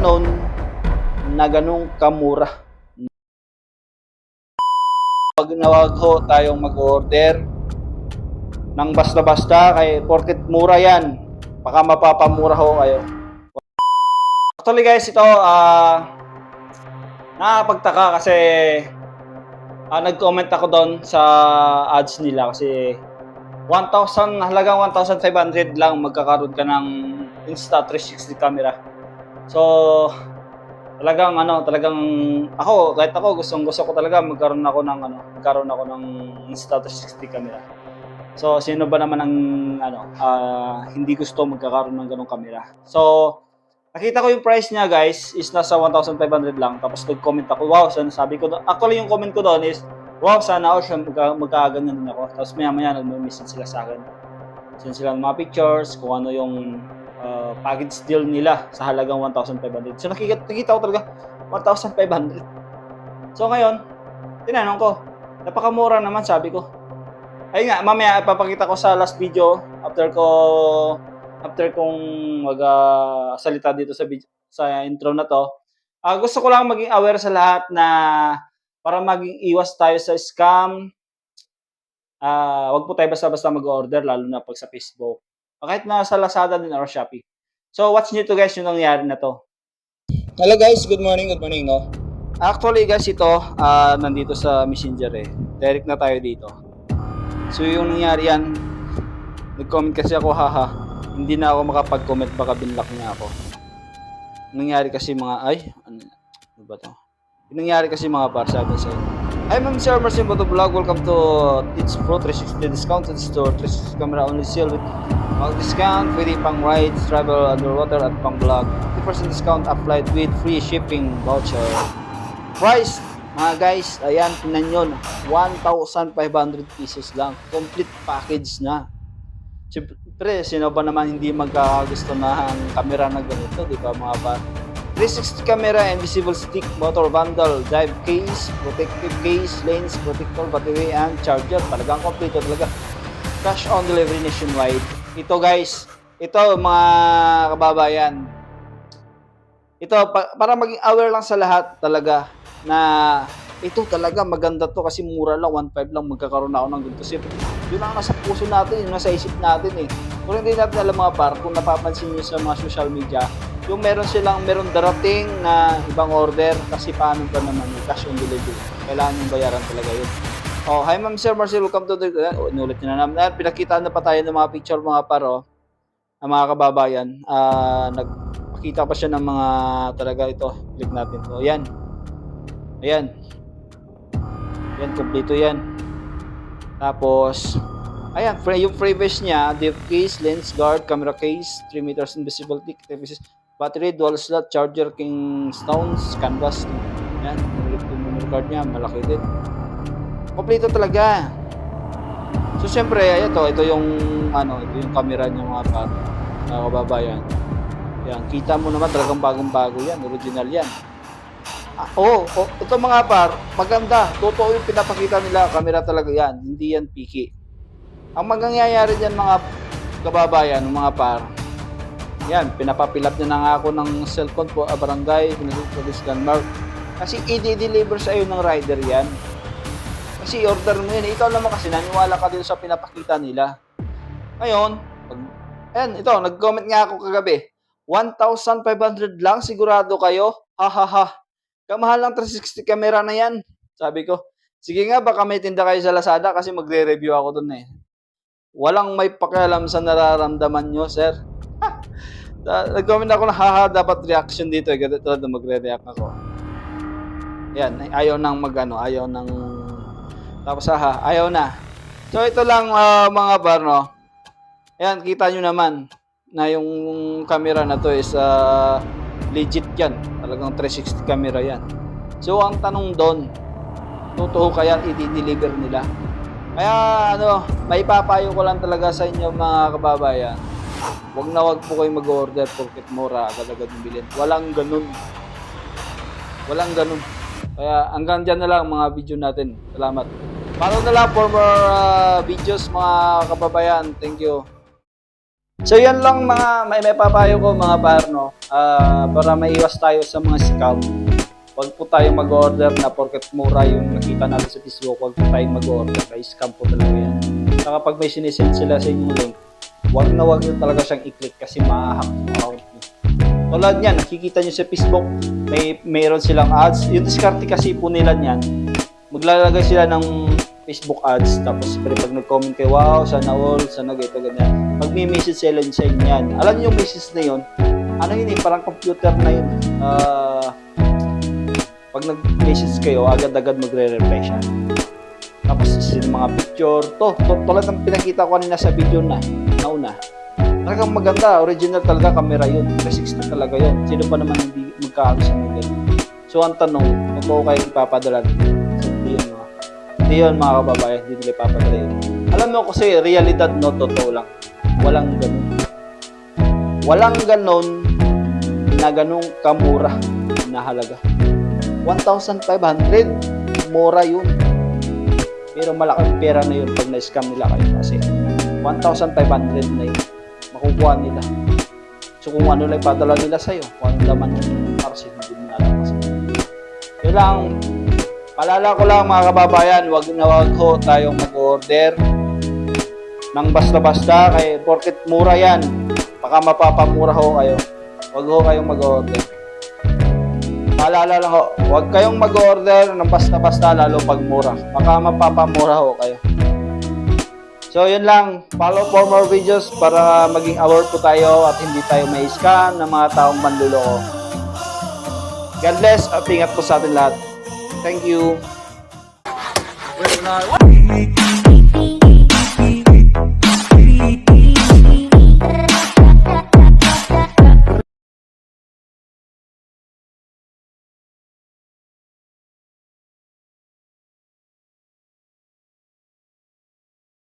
Canon na ganung kamura. Pag nawag ho tayong mag-order ng basta-basta kay porket mura yan, baka mapapamura ho kayo. Actually guys, ito nakapagtaka kasi nag-comment ako doon sa ads nila kasi 1,000, halagang 1,500 lang magkakaroon ka ng Insta360 camera. So, talagang kahit ako gusto ko talaga magkaroon ako ng Insta360 camera. So, sino ba naman ang hindi gusto magkakaroon ng ganong camera? So, nakita ko yung price niya guys is nasa 1,500 lang. Tapos nag-comment ako, wow, sabi ko, actually yung comment ko doon is, wow, sana ako siya magkaganyan din ako. Tapos maya-maya nag-message sila sa akin. Send sila ng mga pictures, kung ano yung package deal nila sa halagang 1,500. So nakikita ko talaga 1,500. So ngayon, tinanong ko, napakamura naman sabi ko. Ayun nga, mamaya ipapakita ko sa last video after kong salita dito sa intro na to. Gusto ko lang maging aware sa lahat na para maging iwas tayo sa scam. Wag po tayo basta-basta mag-order lalo na pag sa Facebook. Kahit na sa Lazada din or Shopee. So what's new to guys yung nangyari na to. Hello guys, good morning no. Actually guys ito nandito sa Messenger Direct na tayo dito. So yung nangyari yan, nag-comment kasi ako hindi na ako makapag-comment baka binlock niya ako. Nangyari kasi ano ba to? Yung nangyari kasi mga par sabi sa Hi ma'am sir, Marcin Boto Vlog. Welcome to Teach Pro 360 discounted store. 360 camera only sale with mag discount, pwede pang rides, travel underwater at pang vlog. 50% discount applied with free shipping voucher. Price, mga guys, ayan, tingnan nyo, 1,500 pesos lang. Complete package na. Siyempre, sino ba naman hindi magkagusto na ang camera na ganito, di ba mga par? 360 camera, invisible stick, motor bundle, drive case, protective case, lens, protector, battery, and charger. Talagang kompleto talaga. Cash on delivery nationwide. Ito guys, ito mga kababayan. Ito, para maging aware lang sa lahat talaga na ito talaga maganda to kasi mura lang, 1.5 lang magkakaroon ako ng ganito. Kasi yun ang nasa puso natin, yun nasa isip natin Kung hindi natin alam mga par, kung napapansin nyo sa mga social media, yung meron darating na ibang order kasi paano ba naman yung cash on delivery. Kailangan yung bayaran talaga yun. Hi ma'am sir Marcel, welcome to the... Inulit nyo na naman. Pinakita na pa tayo ng mga picture mga par, ng mga kababayan. Nagpakita pa siya ng mga talaga ito. Click natin to. Ayan, kompleto yan. Tapos, ayan, yung previous niya, diff case, lens guard, camera case, 3 meters invisible thick, battery, dual slot, charger, king stones, canvas. Ayan, yung memory card niya, malaki din. Kompleto talaga. So, syempre, ito yung camera niya mga kababayan. Ayan, kita mo naman talagang bagong-bago yan, original yan. Ito mga par, maganda. Totoo yung pinapakita nila, camera talaga yan. Hindi yan piki. Ang mangyayari dyan mga kababayan, mga par, yan, pinapapilap niya na nga ako ng cellphone po, barangay, pinag-produce landmark. Kasi i-deliver sa iyo ng rider yan. Kasi order mo yan. Ikaw naman kasi naniwala ka din sa pinapakita nila. Ngayon, ito, nag-comment nga ako kagabi. 1,500 lang, sigurado kayo? Kamahal ng 360 camera na yan. Sabi ko, sige nga, baka may tinda kayo sa Lazada kasi magre-review ako dun Walang may pakialam sa nararamdaman nyo, sir. Nag-comment ako na, dapat reaction dito. Tulad na magre-react ako. Yan, ayaw tapos ayaw na. So, ito lang mga bar, Ayan, kita nyo naman na yung camera na to is legit yan. Talagang 360 camera yan. So, ang tanong doon, totoo kaya i-deliver nila? Kaya, may papayo ko lang talaga sa inyo mga kababayan. Wag po kayo mag-order porket mura, agad-agad yung bilhin. Walang ganun. Kaya, hanggang dyan na lang mga video natin. Salamat. Follow na lang for more videos mga kababayan. Thank you. So yan lang mga may papayo ko mga parno, para maiwas tayo sa mga scam. Huwag po tayong mag-order na porket mura yung nakita natin sa Facebook. Huwag po tayong mag-order. Kaya scam po talaga yan. Saka pag may sinisend sila sa inyong link, huwag nyo talaga siyang i-click kasi ma-hack yung account nyo. Tulad niyan, nakikita nyo sa Facebook, mayroon silang ads. Yung diskarte kasi po nila niyan, maglalagay sila ng Facebook ads. Tapos pag nag-comment kayo, wow, sana all, sana ganito, ganyan. Pag may message sila sa inyo yan. Alam niyo yung message na yun, ano yun eh, parang computer na yun. Pag nag-message kayo, agad-agad magre-reply siya. Tapos yung mga picture, tulad ng pinakita ko kanina sa video na nauna. Talagang maganda, original talaga, camera yun. 360 talaga yun. Sino pa naman hindi magkakaroon sa mga ganun. So ang tanong, totoo kayo ipapadala nito? So, hindi yun mga kababayan, hindi nila ipapadala yun. Alam mo kasi, realidad no, totoo lang. Walang ganun. Walang ganun na ganung kamura na halaga. 1,500, mura yun. Pero malaking pera na yun pag na-scam nila kayo kasi 1,500 na yun makukuha nila. So kung ano lang ipadala nila sa'yo, kung ano laman ng parcel, hindi mo alam kasi. Yun lang, paalala ko lang mga kababayan, wag ho tayong mag-order ng basta-basta kay porket mura yan, baka mapapamura ho kayo. Wag ho kayong mag-order. Paalala lang ho, huwag kayong mag-order ng basta-basta lalo pag mura. Baka mapapamura ho kayo. So yun lang, follow for more videos para maging aware po tayo at hindi tayo may scam ng mga taong manluloko. God bless at ingat po sa atin lahat. Thank you.